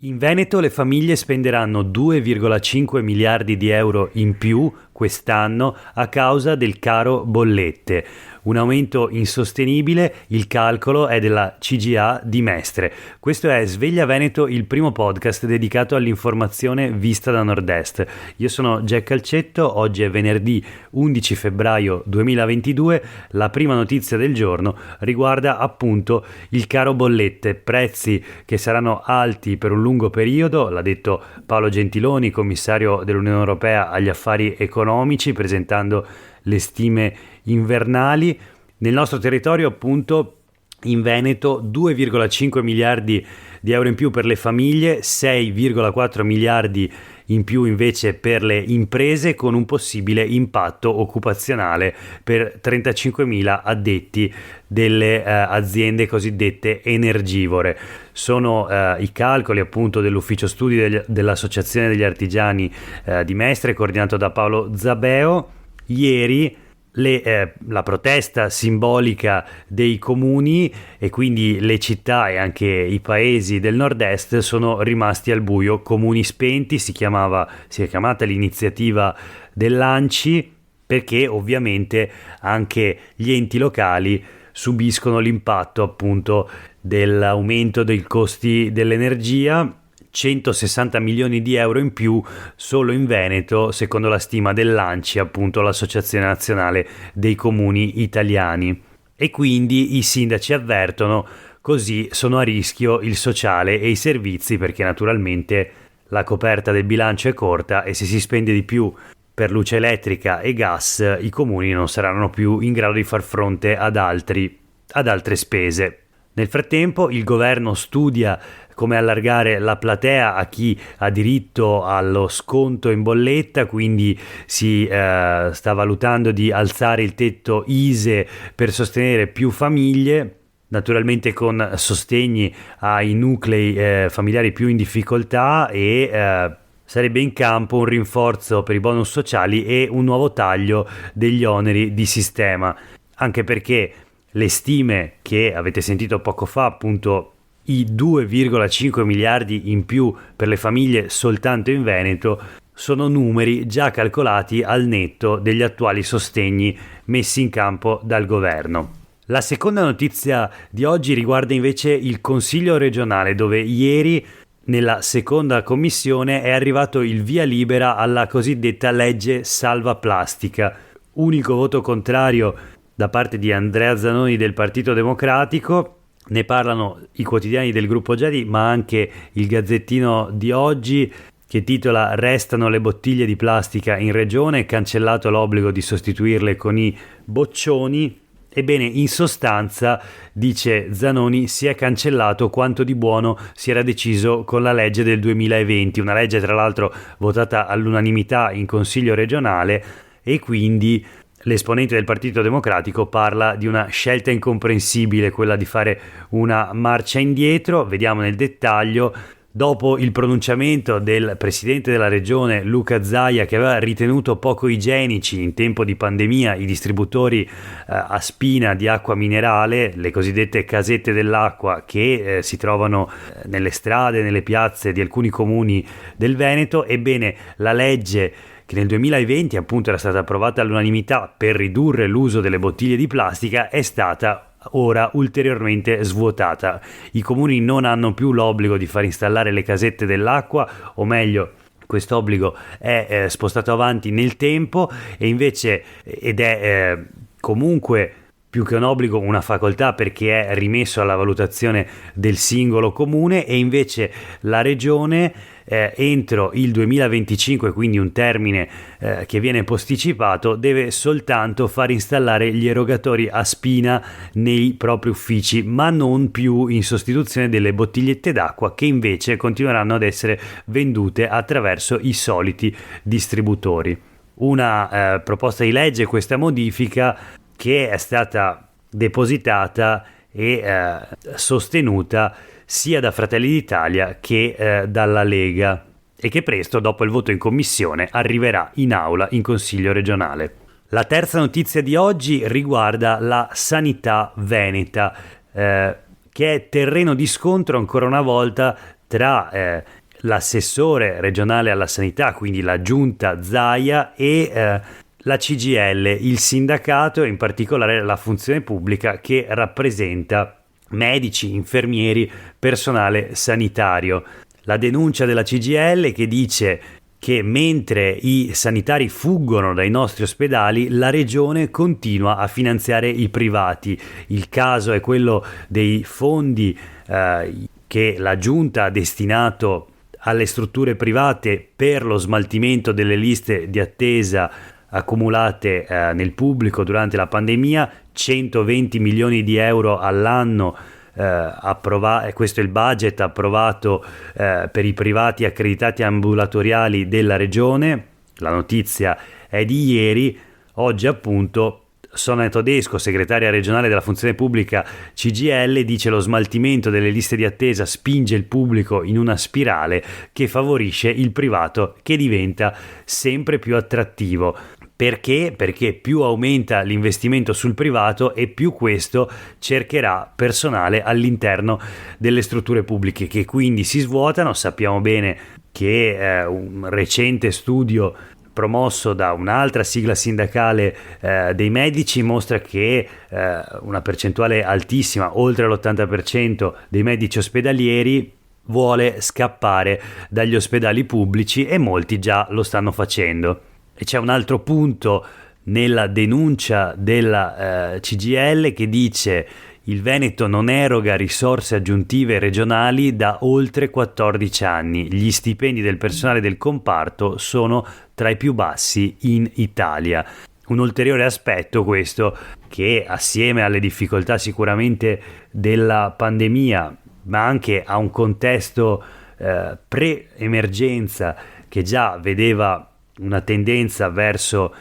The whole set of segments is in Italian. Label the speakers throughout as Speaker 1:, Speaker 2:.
Speaker 1: In Veneto le famiglie spenderanno 2,5 miliardi di euro in più quest'anno a causa del caro bollette. Un aumento insostenibile, il calcolo è della CGIA di Mestre. Questo è Sveglia Veneto, il primo podcast dedicato all'informazione vista da Nord-Est. Io sono Jack Calcetto, oggi è venerdì 11 febbraio 2022. La prima notizia del giorno riguarda appunto il caro bollette, prezzi che saranno alti per un lungo periodo, l'ha detto Paolo Gentiloni, commissario dell'Unione Europea agli affari economici, presentando le stime invernali. Nel nostro territorio, appunto, in Veneto 2,5 miliardi di euro in più per le famiglie, 6,4 miliardi in più invece per le imprese, con un possibile impatto occupazionale per 35.000 addetti delle aziende cosiddette energivore. Sono i calcoli appunto dell'ufficio studi dell'Associazione degli Artigiani di Mestre, coordinato da Paolo Zabeo. Ieri la protesta simbolica dei comuni e quindi le città e anche i paesi del nord-est sono rimasti al buio, comuni spenti, si è chiamata l'iniziativa dell'ANCI, perché ovviamente anche gli enti locali subiscono l'impatto appunto dell'aumento dei costi dell'energia. 160 milioni di euro in più solo in Veneto, secondo la stima dell'ANCI, appunto l'Associazione Nazionale dei Comuni Italiani. E quindi i sindaci avvertono: così sono a rischio il sociale e i servizi, perché naturalmente la coperta del bilancio è corta e se si spende di più per luce elettrica e gas, i comuni non saranno più in grado di far fronte ad altre spese. Nel frattempo il governo studia come allargare la platea a chi ha diritto allo sconto in bolletta, quindi si sta valutando di alzare il tetto ISEE per sostenere più famiglie, naturalmente con sostegni ai nuclei familiari più in difficoltà, e sarebbe in campo un rinforzo per i bonus sociali e un nuovo taglio degli oneri di sistema, anche perché le stime che avete sentito poco fa, appunto i 2,5 miliardi in più per le famiglie soltanto in Veneto, sono numeri già calcolati al netto degli attuali sostegni messi in campo dal governo. La seconda notizia di oggi riguarda invece il Consiglio regionale, dove ieri nella seconda commissione è arrivato il via libera alla cosiddetta legge salva plastica. Unico voto contrario da parte di Andrea Zanoni del Partito Democratico. Ne parlano i quotidiani del gruppo Gedi, ma anche il Gazzettino di oggi, che titola "Restano le bottiglie di plastica in regione, cancellato l'obbligo di sostituirle con i boccioni". Ebbene, in sostanza, dice Zanoni, si è cancellato quanto di buono si era deciso con la legge del 2020, una legge tra l'altro votata all'unanimità in Consiglio regionale, e quindi l'esponente del Partito Democratico parla di una scelta incomprensibile, quella di fare una marcia indietro. Vediamo nel dettaglio. Dopo il pronunciamento del presidente della regione Luca Zaia, che aveva ritenuto poco igienici in tempo di pandemia i distributori a spina di acqua minerale, le cosiddette casette dell'acqua che si trovano nelle strade, nelle piazze di alcuni comuni del Veneto, ebbene la legge che nel 2020 appunto era stata approvata all'unanimità per ridurre l'uso delle bottiglie di plastica è stata ora ulteriormente svuotata. I comuni non hanno più l'obbligo di far installare le casette dell'acqua, o meglio, questo obbligo è spostato avanti nel tempo, e invece ed è comunque più che un obbligo una facoltà, perché è rimesso alla valutazione del singolo comune, e invece la regione entro il 2025, quindi un termine che viene posticipato, deve soltanto far installare gli erogatori a spina nei propri uffici, ma non più in sostituzione delle bottigliette d'acqua, che invece continueranno ad essere vendute attraverso i soliti distributori. Una proposta di legge, questa modifica, che è stata depositata e sostenuta sia da Fratelli d'Italia che dalla Lega, e che presto, dopo il voto in commissione, arriverà in aula in Consiglio regionale. La terza notizia di oggi riguarda la sanità veneta, che è terreno di scontro ancora una volta tra l'assessore regionale alla sanità, quindi la giunta Zaia, e la CGIL, il sindacato, in particolare la funzione pubblica che rappresenta medici, infermieri, personale sanitario. La denuncia della CGIL che dice che mentre i sanitari fuggono dai nostri ospedali, la regione continua a finanziare i privati. Il caso è quello dei fondi che la giunta ha destinato alle strutture private per lo smaltimento delle liste di attesa accumulate nel pubblico durante la pandemia, 120 milioni di euro all'anno. Questo è il budget approvato per i privati accreditati ambulatoriali della regione. La notizia è di ieri. Oggi appunto Sonia Todesco, segretaria regionale della funzione pubblica CGIL, dice: lo smaltimento delle liste di attesa spinge il pubblico in una spirale che favorisce il privato, che diventa sempre più attrattivo. Perché? Perché più aumenta l'investimento sul privato e più questo cercherà personale all'interno delle strutture pubbliche, che quindi si svuotano. Sappiamo bene che un recente studio promosso da un'altra sigla sindacale dei medici mostra che una percentuale altissima, oltre l'80% dei medici ospedalieri, vuole scappare dagli ospedali pubblici, e molti già lo stanno facendo. E c'è un altro punto nella denuncia della CGIL che dice: il Veneto non eroga risorse aggiuntive regionali da oltre 14 anni. Gli stipendi del personale del comparto sono tra i più bassi in Italia. Un ulteriore aspetto questo, che assieme alle difficoltà sicuramente della pandemia, ma anche a un contesto pre-emergenza che già vedeva una tendenza verso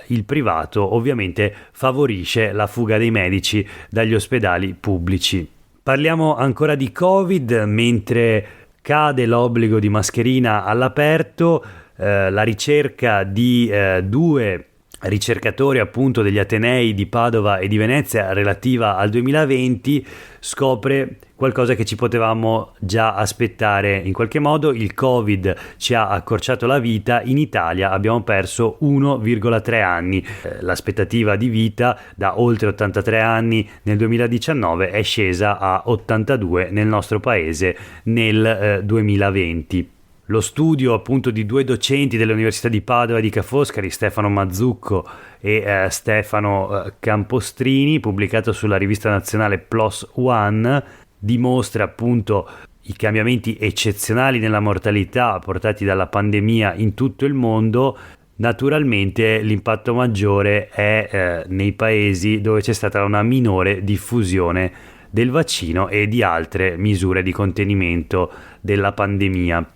Speaker 1: il privato, ovviamente favorisce la fuga dei medici dagli ospedali pubblici. Parliamo ancora di Covid, mentre cade l'obbligo di mascherina all'aperto. La ricerca di due ricercatori appunto degli Atenei di Padova e di Venezia relativa al 2020 scopre qualcosa che ci potevamo già aspettare. In qualche modo il Covid ci ha accorciato la vita. In Italia abbiamo perso 1,3 anni. L'aspettativa di vita da oltre 83 anni nel 2019 è scesa a 82 nel nostro paese nel 2020. Lo studio appunto di due docenti delle università di Padova e di Ca' Foscari, Stefano Mazzucco e Stefano Campostrini, pubblicato sulla rivista nazionale PLOS ONE, dimostra appunto i cambiamenti eccezionali nella mortalità portati dalla pandemia in tutto il mondo. Naturalmente l'impatto maggiore è nei paesi dove c'è stata una minore diffusione del vaccino e di altre misure di contenimento della pandemia.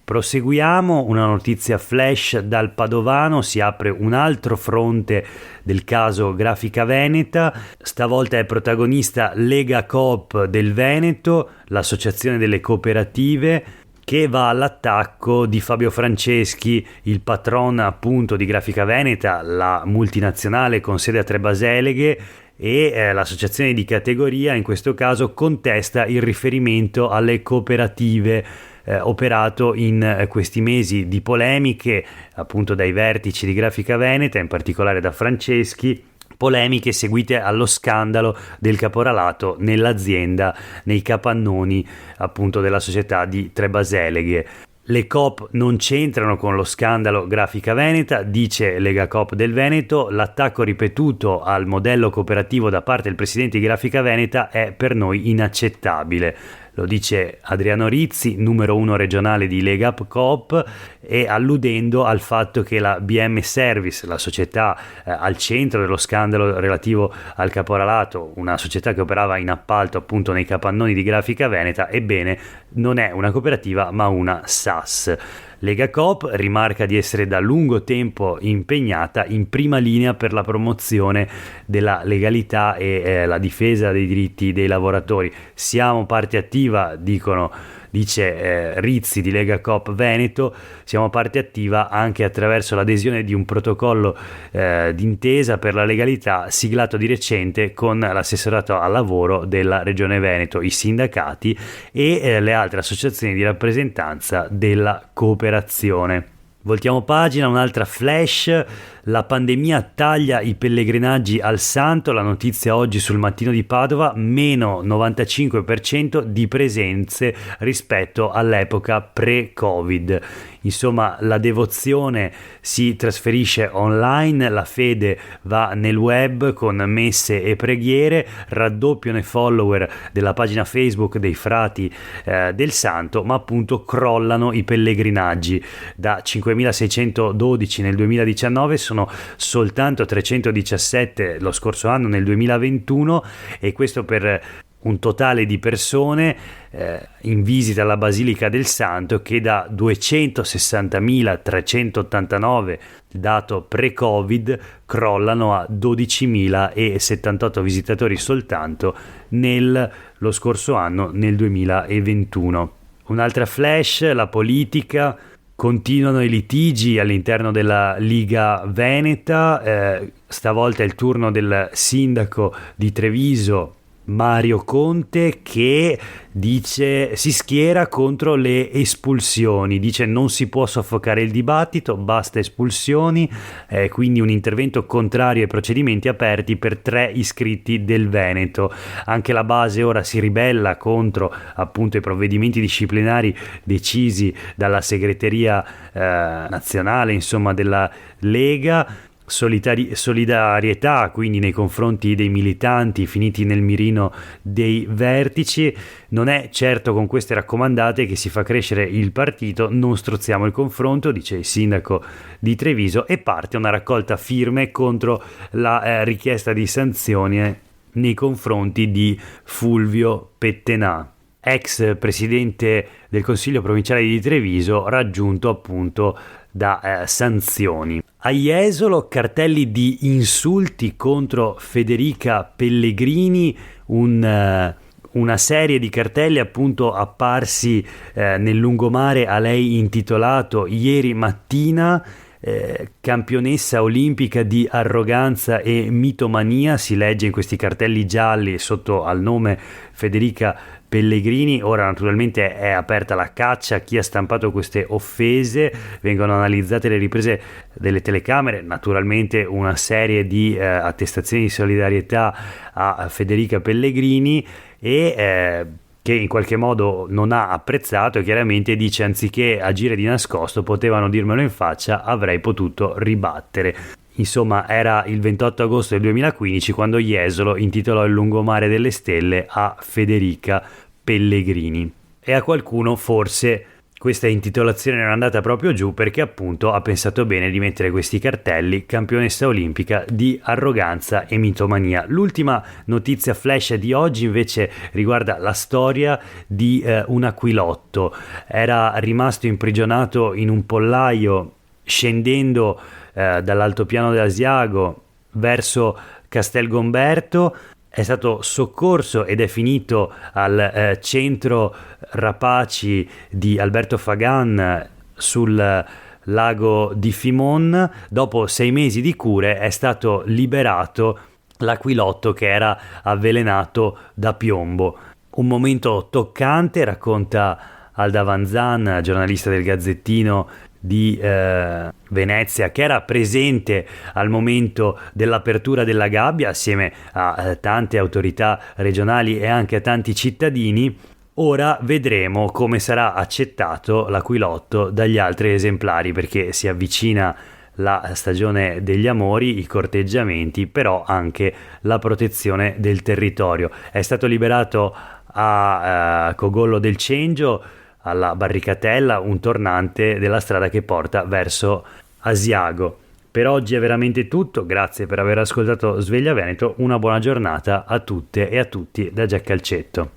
Speaker 1: Proseguiamo, una notizia flash dal Padovano. Si apre un altro fronte del caso Grafica Veneta. Stavolta è protagonista Lega Coop del Veneto, l'associazione delle cooperative, che va all'attacco di Fabio Franceschi, il patron appunto di Grafica Veneta, la multinazionale con sede a Trebaseleghe, e l'associazione di categoria in questo caso contesta il riferimento alle cooperative operato in questi mesi di polemiche appunto dai vertici di Grafica Veneta, in particolare da Franceschi, polemiche seguite allo scandalo del caporalato nell'azienda, nei capannoni appunto della società di Trebaseleghe. Le Coop non c'entrano con lo scandalo Grafica Veneta, dice Lega Coop del Veneto. L'attacco ripetuto al modello cooperativo da parte del presidente di Grafica Veneta è per noi inaccettabile. Lo dice Adriano Rizzi, numero 1 regionale di Lega Coop, e alludendo al fatto che la BM Service, la società al centro dello scandalo relativo al caporalato, una società che operava in appalto appunto nei capannoni di Grafica Veneta, ebbene non è una cooperativa ma una SAS. Lega Coop rimarca di essere da lungo tempo impegnata in prima linea per la promozione della legalità e la difesa dei diritti dei lavoratori. Siamo parte attiva, dicono dice Rizzi di Lega Coop Veneto, siamo parte attiva anche attraverso l'adesione di un protocollo d'intesa per la legalità siglato di recente con l'assessorato al lavoro della Regione Veneto, i sindacati e le altre associazioni di rappresentanza della cooperazione. Voltiamo pagina, un'altra flash: la pandemia taglia i pellegrinaggi al Santo, la notizia oggi sul Mattino di Padova, meno 95% di presenze rispetto all'epoca pre-Covid. Insomma, la devozione si trasferisce online, la fede va nel web con messe e preghiere, raddoppiano i follower della pagina Facebook dei frati del Santo, ma appunto crollano i pellegrinaggi. Da 5.612 nel 2019 sono soltanto 317 lo scorso anno, nel 2021, e questo per un totale di persone in visita alla Basilica del Santo che da 260.389, dato pre-Covid, crollano a 12.078 visitatori soltanto lo scorso anno, nel 2021. Un'altra flash: la politica. Continuano i litigi all'interno della Liga Veneta, stavolta è il turno del sindaco di Treviso, Mario Conte, che si schiera contro le espulsioni, dice non si può soffocare il dibattito, basta espulsioni, quindi un intervento contrario ai procedimenti aperti per 3 iscritti del Veneto. Anche la base ora si ribella contro appunto i provvedimenti disciplinari decisi dalla segreteria nazionale, insomma, della Lega. Solidarietà quindi nei confronti dei militanti finiti nel mirino dei vertici. Non è certo con queste raccomandate che si fa crescere il partito, non strozziamo il confronto, dice il sindaco di Treviso, e parte una raccolta firme contro la richiesta di sanzioni nei confronti di Fulvio Pettenà, ex presidente del Consiglio provinciale di Treviso, raggiunto appunto da sanzioni. A Jesolo, cartelli di insulti contro Federica Pellegrini, una serie di cartelli appunto apparsi nel lungomare a lei intitolato ieri mattina. Campionessa olimpica di arroganza e mitomania, si legge in questi cartelli gialli sotto al nome Federica Pellegrini. Ora naturalmente è aperta la caccia a chi ha stampato queste offese, vengono analizzate le riprese delle telecamere, naturalmente una serie di attestazioni di solidarietà a Federica Pellegrini e che in qualche modo non ha apprezzato, e chiaramente dice anziché agire di nascosto potevano dirmelo in faccia, avrei potuto ribattere. Insomma, era il 28 agosto del 2015 quando Jesolo intitolò Il lungomare delle stelle a Federica Pellegrini, e a qualcuno forse questa intitolazione non è andata proprio giù, perché appunto ha pensato bene di mettere questi cartelli: campionessa olimpica di arroganza e mitomania. L'ultima notizia flash di oggi invece riguarda la storia di un aquilotto. Era rimasto imprigionato in un pollaio scendendo dall'altopiano dell'Asiago verso Castelgomberto. È stato soccorso ed è finito al centro rapaci di Alberto Fagan sul lago di Fimon. Dopo 6 mesi di cure è stato liberato l'aquilotto che era avvelenato da piombo. Un momento toccante, racconta Alda Vanzan, giornalista del Gazzettino di Venezia, che era presente al momento dell'apertura della gabbia assieme a tante autorità regionali e anche a tanti cittadini. Ora vedremo come sarà accettato l'aquilotto dagli altri esemplari, perché si avvicina la stagione degli amori, i corteggiamenti, però anche la protezione del territorio. È stato liberato a Cogollo del Cengio, alla Barricatella, un tornante della strada che porta verso Asiago. Per oggi è veramente tutto, grazie per aver ascoltato Sveglia Veneto, una buona giornata a tutte e a tutti da Jack Calcetto.